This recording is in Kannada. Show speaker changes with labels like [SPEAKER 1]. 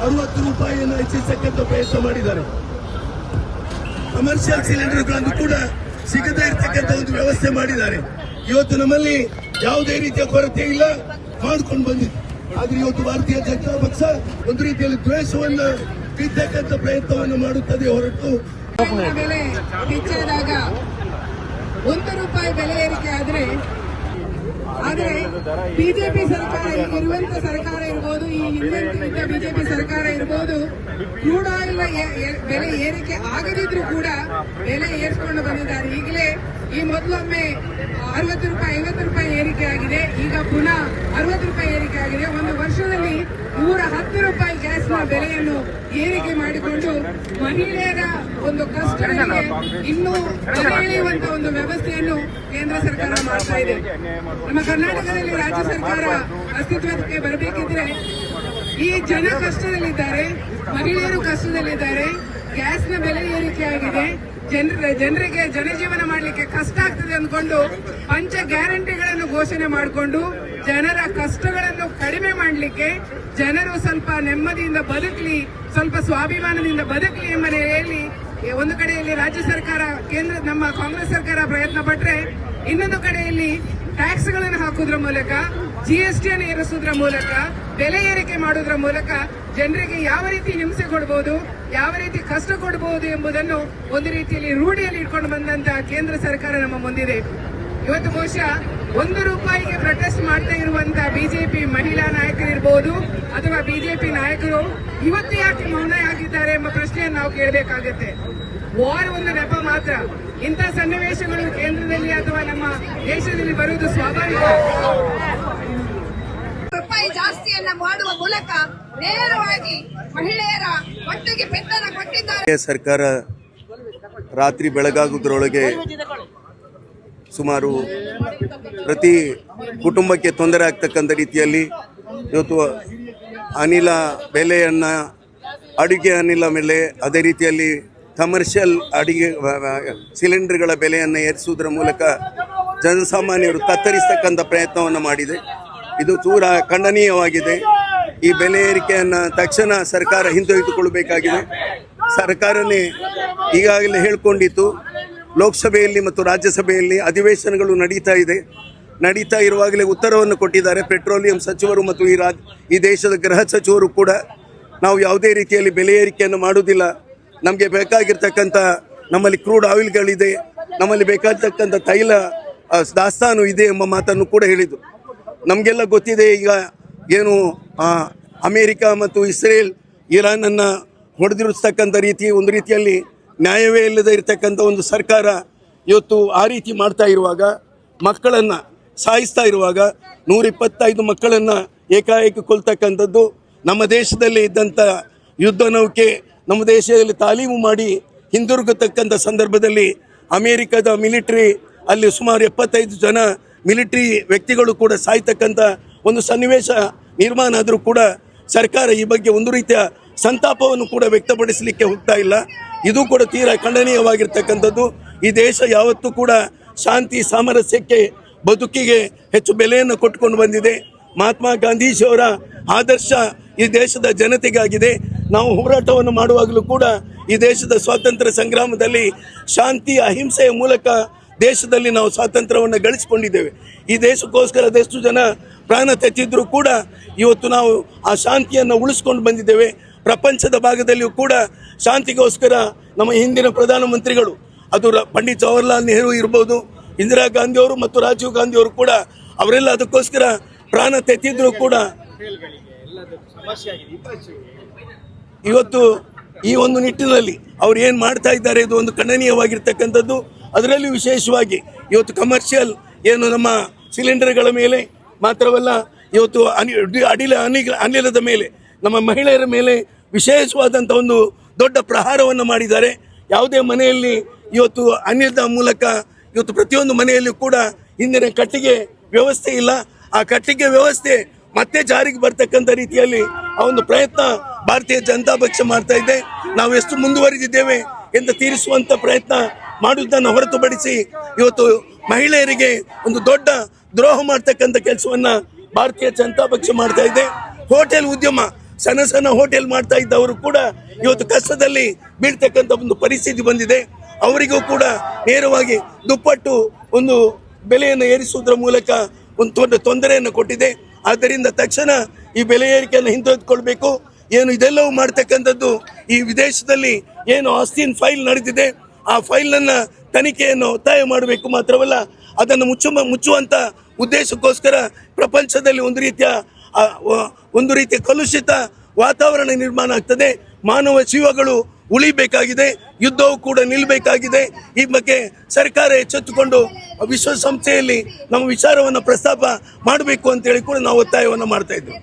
[SPEAKER 1] 60 ರೂಪಾಯಿಯನ್ನು ಹೆಚ್ಚಿಸತಕ್ಕಂಥ ಪ್ರಯತ್ನ ಮಾಡಿದ್ದಾರೆ. ಕಮರ್ಷಿಯಲ್ ಸಿಲಿಂಡರ್ಗಳನ್ನು ಕೂಡ ಸಿಗದೇ ಇರತಕ್ಕಂಥ ಒಂದು ವ್ಯವಸ್ಥೆ ಮಾಡಿದ್ದಾರೆ. ಇವತ್ತು ನಮ್ಮಲ್ಲಿ ಯಾವುದೇ ರೀತಿಯ ಕೊರತೆ ಇಲ್ಲ, ಮಾಡ್ಕೊಂಡು ಬಂದಿದೆ. ಆದ್ರೆ ಇವತ್ತು ಭಾರತೀಯ ಜನತಾ ಪಕ್ಷ ಒಂದು ರೀತಿಯಲ್ಲಿ ದ್ವೇಷವನ್ನು ಬಿತ್ತಕ್ಕಂಥ ಪ್ರಯತ್ನವನ್ನು ಮಾಡುತ್ತದೆ ಹೊರತು
[SPEAKER 2] ಬೆಲೆ ಹೆಚ್ಚಾದಾಗ 1 ರೂಪಾಯಿ ಬೆಲೆ ಏರಿಕೆ ಆದರೆ ಬಿಜೆಪಿ ಸರ್ಕಾರ ಇರುವಂತ ಸರ್ಕಾರ ಇರ್ಬೋದು, ಈ ಹಿಂದೆ ಬಿಜೆಪಿ ಸರ್ಕಾರ ಇರ್ಬೋದು, ಕ್ರೂಡ್ ಆಯಿಲ್ ಬೆಲೆ ಏರಿಕೆ ಆಗದಿದ್ರು ಕೂಡ ಬೆಲೆ ಏರಿಸಿಕೊಂಡು ಬಂದಿದ್ದಾರೆ. ಈಗಲೇ ಈ ಮೊದಲೊಮ್ಮೆ 60 ರೂಪಾಯಿ 50 ರೂಪಾಯಿ ಏರಿಕೆ ಆಗಿದೆ, ಈಗ ಪುನಃ 60 ರೂಪಾಯಿ ಏರಿಕೆ ಆಗಿದೆ. ಒಂದು ವರ್ಷದಲ್ಲಿ 110 ರೂಪಾಯಿ ಗ್ಯಾಸ್ನ ಬೆಲೆಯನ್ನು ಏರಿಕೆ ಮಾಡಿಕೊಂಡು ಮಹಿಳೆಯರ ಒಂದು ಕಷ್ಟಗಳಿಗೆ ಇನ್ನೂ ಬೆಲೆ ಇಳಿಯುವಂತ ಒಂದು ವ್ಯವಸ್ಥೆಯನ್ನು ಕೇಂದ್ರ ಸರ್ಕಾರ ಮಾಡ್ತಾ ಇದೆ. ನಮ್ಮ ಕರ್ನಾಟಕದಲ್ಲಿ ರಾಜ್ಯ ಸರ್ಕಾರ ಅಸ್ತಿತ್ವಕ್ಕೆ ಬರಬೇಕಿದ್ರೆ ಈ ಜನ ಕಷ್ಟದಲ್ಲಿದ್ದಾರೆ, ಮಹಿಳೆಯರು ಕಷ್ಟದಲ್ಲಿದ್ದಾರೆ, ಗ್ಯಾಸ್ನ ಬೆಲೆ ಏರಿಕೆ ಆಗಿದೆ, ಜನರಿಗೆ ಜನಜೀವನ ಮಾಡಲಿಕ್ಕೆ ಕಷ್ಟ ಆಗ್ತದೆ ಅಂದ್ಕೊಂಡು ಪಂಚ ಗ್ಯಾರಂಟಿಗಳನ್ನು ಘೋಷಣೆ ಮಾಡಿಕೊಂಡು ಜನರ ಕಷ್ಟಗಳನ್ನು ಕಡಿಮೆ ಮಾಡಲಿಕ್ಕೆ, ಜನರು ಸ್ವಲ್ಪ ನೆಮ್ಮದಿಯಿಂದ ಬದುಕಲಿ, ಸ್ವಲ್ಪ ಸ್ವಾಭಿಮಾನದಿಂದ ಬದುಕಲಿ ಎಂಬ ನೆಲೆಯಲ್ಲಿ ಒಂದು ಕಡೆಯಲ್ಲಿ ರಾಜ್ಯ ಸರ್ಕಾರ ನಮ್ಮ ಕಾಂಗ್ರೆಸ್ ಸರ್ಕಾರ ಪ್ರಯತ್ನ ಪಟ್ಟರೆ, ಇನ್ನೊಂದು ಕಡೆಯಲ್ಲಿ ಟ್ಯಾಕ್ಸ್ಗಳನ್ನು ಹಾಕುವುದರ ಮೂಲಕ, ಜಿಎಸ್ಟಿಯನ್ನು ಏರಿಸುವುದರ ಮೂಲಕ, ಬೆಲೆ ಏರಿಕೆ ಮಾಡುವುದರ ಮೂಲಕ ಜನರಿಗೆ ಯಾವ ರೀತಿ ಹಿಂಸೆ ಕೊಡಬಹುದು, ಯಾವ ರೀತಿ ಕಷ್ಟ ಕೊಡಬಹುದು ಎಂಬುದನ್ನು ಒಂದು ರೀತಿಯಲ್ಲಿ ರೂಢಿಯಲ್ಲಿ ಇಟ್ಕೊಂಡು ಬಂದಂತಹ ಕೇಂದ್ರ ಸರ್ಕಾರ ನಮ್ಮ ಮುಂದಿದೆ. ಇವತ್ತು ಬಹುಶಃ 1 ರೂಪಾಯಿಗೆ ಪ್ರೊಟೆಸ್ಟ್ ಮಾಡ್ತಾ ಇರುವಂತಹ ಬಿಜೆಪಿ ಮಹಿಳಾ ನಾಯಕರಿರ್ಬೋದು ಅಥವಾ ಬಿಜೆಪಿ ನಾಯಕರು ಇವತ್ತು ಯಾಕೆ ಮೌನ ಆಗಿದ್ದಾರೆ ಎಂಬ ಪ್ರಶ್ನೆಯನ್ನು ನಾವು ಕೇಳಬೇಕಾಗುತ್ತೆ. ವಾರ್ ಒಂದು ನೆಪ ಮಾತ್ರ. ಇಂಥ ಸನ್ನಿವೇಶಗಳು ಕೇಂದ್ರದಲ್ಲಿ ಅಥವಾ ನಮ್ಮ ದೇಶದಲ್ಲಿ ಬರುವುದು ಸ್ವಾಭಾವಿಕ.
[SPEAKER 3] ರೂಪಾಯಿ ಜಾಸ್ತಿಯನ್ನ ಮಾಡುವ ಮೂಲಕ ನೇರವಾಗಿ ಮಹಿಳೆಯರ ಒಟ್ಟಿಗೆ ಬೆಂಬಲ ಕೊಟ್ಟಿದ್ದಾರೆ.
[SPEAKER 4] ಸರ್ಕಾರ ರಾತ್ರಿ ಬೆಳಗಾಗುವುದರೊಳಗೆ ಸುಮಾರು ಪ್ರತಿ ಕುಟುಂಬಕ್ಕೆ ತೊಂದರೆ ಆಗ್ತಕ್ಕಂಥ ರೀತಿಯಲ್ಲಿ ಇವತ್ತು ಅನಿಲ ಬೆಲೆಯನ್ನು, ಅಡುಗೆ ಅನಿಲ ಮೇಲೆ, ಅದೇ ರೀತಿಯಲ್ಲಿ ಕಮರ್ಷಿಯಲ್ ಅಡಿಗೆ ಸಿಲಿಂಡರ್ಗಳ ಬೆಲೆಯನ್ನು ಏರಿಸುವುದರ ಮೂಲಕ ಜನಸಾಮಾನ್ಯರು ತತ್ತರಿಸತಕ್ಕಂಥ ಪ್ರಯತ್ನವನ್ನು ಮಾಡಿದೆ. ಇದು ತೀರಾ ಖಂಡನೀಯವಾಗಿದೆ. ಈ ಬೆಲೆ ಏರಿಕೆಯನ್ನು ತಕ್ಷಣ ಸರ್ಕಾರ ಹಿಂತೆಗೆದುಕೊಳ್ಳಬೇಕಾಗಿದೆ. ಸರ್ಕಾರನೇ ಈಗಾಗಲೇ ಹೇಳಿಕೊಂಡಿತ್ತು. ಲೋಕಸಭೆಯಲ್ಲಿ ಮತ್ತು ರಾಜ್ಯಸಭೆಯಲ್ಲಿ ಅಧಿವೇಶನಗಳು ನಡೀತಾ ಇರುವಾಗಲೇ ಉತ್ತರವನ್ನು ಕೊಟ್ಟಿದ್ದಾರೆ ಪೆಟ್ರೋಲಿಯಂ ಸಚಿವರು ಮತ್ತು ಈ ದೇಶದ ಗೃಹ ಸಚಿವರು ಕೂಡ. ನಾವು ಯಾವುದೇ ರೀತಿಯಲ್ಲಿ ಬೆಲೆ ಏರಿಕೆಯನ್ನು ಮಾಡುವುದಿಲ್ಲ, ನಮಗೆ ಬೇಕಾಗಿರ್ತಕ್ಕಂಥ ನಮ್ಮಲ್ಲಿ ಕ್ರೂಡ್ ಆಯಿಲ್ಗಳಿದೆ, ನಮ್ಮಲ್ಲಿ ಬೇಕಾಗಿರ್ತಕ್ಕಂಥ ತೈಲ ದಾಸ್ತಾನು ಇದೆ ಎಂಬ ಮಾತನ್ನು ಕೂಡ ಹೇಳಿದರು. ನಮಗೆಲ್ಲ ಗೊತ್ತಿದೆ, ಈಗ ಏನು ಅಮೇರಿಕ ಮತ್ತು ಇಸ್ರೇಲ್ ಇರಾನನ್ನು ಹೊಡೆದಿರಿಸ್ತಕ್ಕಂಥ ರೀತಿ, ಒಂದು ರೀತಿಯಲ್ಲಿ ನ್ಯಾಯವೇ ಇಲ್ಲದೆ ಇರತಕ್ಕಂಥ ಒಂದು ಸರ್ಕಾರ ಇವತ್ತು ಆ ರೀತಿ ಮಾಡ್ತಾ ಇರುವಾಗ, ಮಕ್ಕಳನ್ನು ಸಾಯಿಸ್ತಾ ಇರುವಾಗ, 125 ಮಕ್ಕಳನ್ನು ಏಕಾಏಕಿ ಕೊಲ್ತಕ್ಕಂಥದ್ದು, ನಮ್ಮ ದೇಶದಲ್ಲಿ ಇದ್ದಂಥ ಯುದ್ಧ ನೌಕೆ ನಮ್ಮ ದೇಶದಲ್ಲಿ ತಾಲೀಮು ಮಾಡಿ ಹಿಂದಿರುಗತಕ್ಕಂಥ ಸಂದರ್ಭದಲ್ಲಿ ಅಮೇರಿಕದ ಮಿಲಿಟರಿ ಅಲ್ಲಿ ಸುಮಾರು 75 ಜನ ಮಿಲಿಟರಿ ವ್ಯಕ್ತಿಗಳು ಕೂಡ ಸಾಯ್ತಕ್ಕಂಥ ಒಂದು ಸನ್ನಿವೇಶ ನಿರ್ಮಾಣ ಆದರೂ ಕೂಡ ಸರ್ಕಾರ ಈ ಬಗ್ಗೆ ಒಂದು ರೀತಿಯ ಸಂತಾಪವನ್ನು ಕೂಡ ವ್ಯಕ್ತಪಡಿಸಲಿಕ್ಕೆ ಹೋಗ್ತಾ ಇಲ್ಲ. ಇದು ಕೂಡ ತೀರಾ ಖಂಡನೀಯವಾಗಿರ್ತಕ್ಕಂಥದ್ದು. ಈ ದೇಶ ಯಾವತ್ತೂ ಕೂಡ ಶಾಂತಿ ಸಾಮರಸ್ಯಕ್ಕೆ, ಬದುಕಿಗೆ ಹೆಚ್ಚು ಬೆಲೆಯನ್ನು ಕೊಟ್ಟುಕೊಂಡು ಬಂದಿದೆ. ಮಹಾತ್ಮ ಗಾಂಧೀಜಿಯವರ ಆದರ್ಶ ಈ ದೇಶದ ಜನತೆಗಾಗಿದೆ. ನಾವು ಹೋರಾಟವನ್ನು ಮಾಡುವಾಗಲೂ ಕೂಡ ಈ ದೇಶದ ಸ್ವಾತಂತ್ರ್ಯ ಸಂಗ್ರಾಮದಲ್ಲಿ ಶಾಂತಿ ಅಹಿಂಸೆಯ ಮೂಲಕ ದೇಶದಲ್ಲಿ ನಾವು ಸ್ವಾತಂತ್ರ್ಯವನ್ನು ಗಳಿಸಿಕೊಂಡಿದ್ದೇವೆ. ಈ ದೇಶಕ್ಕೋಸ್ಕರ ಅದೆಷ್ಟು ಜನ ಪ್ರಾಣ ತೆತ್ತಿದ್ರೂ ಕೂಡ ಇವತ್ತು ನಾವು ಆ ಶಾಂತಿಯನ್ನು ಉಳಿಸ್ಕೊಂಡು ಬಂದಿದ್ದೇವೆ. ಪ್ರಪಂಚದ ಭಾಗದಲ್ಲಿಯೂ ಕೂಡ ಶಾಂತಿಗೋಸ್ಕರ ನಮ್ಮ ಹಿಂದಿನ ಪ್ರಧಾನಮಂತ್ರಿಗಳು, ಅದು ಪಂಡಿತ್ ಜವಾಹರ್ಲಾಲ್ ನೆಹರು ಇರ್ಬೋದು, ಇಂದಿರಾ ಗಾಂಧಿಯವರು ಮತ್ತು ರಾಜೀವ್ ಗಾಂಧಿಯವರು ಕೂಡ, ಅವರೆಲ್ಲ ಅದಕ್ಕೋಸ್ಕರ ಪ್ರಾಣ ತೆತ್ತಿದ್ರು ಕೂಡ ಇವತ್ತು ಈ ಒಂದು ನಿಟ್ಟಿನಲ್ಲಿ ಅವ್ರು ಏನು ಮಾಡ್ತಾ ಇದ್ದಾರೆ ಇದು ಒಂದು ಖಂಡನೀಯವಾಗಿರ್ತಕ್ಕಂಥದ್ದು. ಅದರಲ್ಲಿ ವಿಶೇಷವಾಗಿ ಇವತ್ತು ಕಮರ್ಷಿಯಲ್ ಏನು ನಮ್ಮ ಸಿಲಿಂಡರ್ಗಳ ಮೇಲೆ ಮಾತ್ರವಲ್ಲ, ಇವತ್ತು ಅನಿಲದ ಮೇಲೆ, ನಮ್ಮ ಮಹಿಳೆಯರ ಮೇಲೆ ವಿಶೇಷವಾದಂಥ ಒಂದು ದೊಡ್ಡ ಪ್ರಹಾರವನ್ನು ಮಾಡಿದ್ದಾರೆ. ಯಾವುದೇ ಮನೆಯಲ್ಲಿ ಇವತ್ತು ಅನಿಲದ ಮೂಲಕ ಇವತ್ತು ಪ್ರತಿಯೊಂದು ಮನೆಯಲ್ಲೂ ಕೂಡ ಹಿಂದಿನ ಕಟ್ಟಿಗೆ ವ್ಯವಸ್ಥೆ ಇಲ್ಲ. ಆ ಕಟ್ಟಿಗೆ ವ್ಯವಸ್ಥೆ ಮತ್ತೆ ಜಾರಿಗೆ ಬರ್ತಕ್ಕಂಥ ರೀತಿಯಲ್ಲಿ ಆ ಒಂದು ಪ್ರಯತ್ನ ಭಾರತೀಯ ಜನತಾ ಪಕ್ಷ ಮಾಡ್ತಾ ಇದೆ. ನಾವು ಎಷ್ಟು ಮುಂದುವರಿದಿದ್ದೇವೆ ಎಂದು ತೀರಿಸುವಂಥ ಪ್ರಯತ್ನ ಮಾಡುವುದನ್ನು ಹೊರತುಪಡಿಸಿ ಇವತ್ತು ಮಹಿಳೆಯರಿಗೆ ಒಂದು ದೊಡ್ಡ ದ್ರೋಹ ಮಾಡ್ತಕ್ಕಂಥ ಕೆಲಸವನ್ನ ಭಾರತೀಯ ಜನತಾ ಪಕ್ಷ ಮಾಡ್ತಾ ಇದೆ. ಹೋಟೆಲ್ ಉದ್ಯಮ
[SPEAKER 1] ಸಣ್ಣ ಸಣ್ಣ ಹೋಟೆಲ್ ಮಾಡ್ತಾ ಇದ್ದವರು ಕೂಡ ಇವತ್ತು ಕಷ್ಟದಲ್ಲಿ ಬೀಳ್ತಕ್ಕಂಥ ಒಂದು ಪರಿಸ್ಥಿತಿ ಬಂದಿದೆ. ಅವರಿಗೂ ಕೂಡ ನೇರವಾಗಿ ದುಪ್ಪಟ್ಟು ಒಂದು ಬೆಲೆಯನ್ನು ಏರಿಸುವುದರ ಮೂಲಕ ಒಂದು ತೊಂದರೆಯನ್ನು ಕೊಟ್ಟಿದೆ. ಆದ್ದರಿಂದ ತಕ್ಷಣ ಈ ಬೆಲೆ ಏರಿಕೆಯನ್ನು ಹಿಂತೆಗೆದುಕೊಳ್ಬೇಕು. ಏನು ಇದೆಲ್ಲವೂ ಮಾಡ್ತಕ್ಕಂಥದ್ದು ಈ ವಿದೇಶದಲ್ಲಿ ಏನು ಆಸ್ತಿನ್ ಫೈಲ್ ನಡೆದಿದೆ ಆ ಫೈಲನ್ನು ತನಿಖೆಯನ್ನು ಒತ್ತಾಯ ಮಾಡಬೇಕು. ಮಾತ್ರವಲ್ಲ ಅದನ್ನು ಮುಚ್ಚುವಂತ ಉದ್ದೇಶಕ್ಕೋಸ್ಕರ ಪ್ರಪಂಚದಲ್ಲಿ ಒಂದು ರೀತಿಯ ಕಲುಷಿತ ವಾತಾವರಣ ನಿರ್ಮಾಣ ಆಗ್ತದೆ. ಮಾನವ ಜೀವಗಳು ಉಳಿಬೇಕಾಗಿದೆ, ಯುದ್ಧವು ಕೂಡ ನಿಲ್ಲಬೇಕಾಗಿದೆ. ಈ ಬಗ್ಗೆ ಸರ್ಕಾರ ಎಚ್ಚೆತ್ತುಕೊಂಡು ವಿಶ್ವಸಂಸ್ಥೆಯಲ್ಲಿ ನಮ್ಮ ವಿಚಾರವನ್ನು ಪ್ರಸ್ತಾಪ ಮಾಡಬೇಕು ಅಂತೇಳಿ ಕೂಡ ನಾವು ಒತ್ತಾಯವನ್ನು ಮಾಡ್ತಾ ಇದ್ದೇವೆ.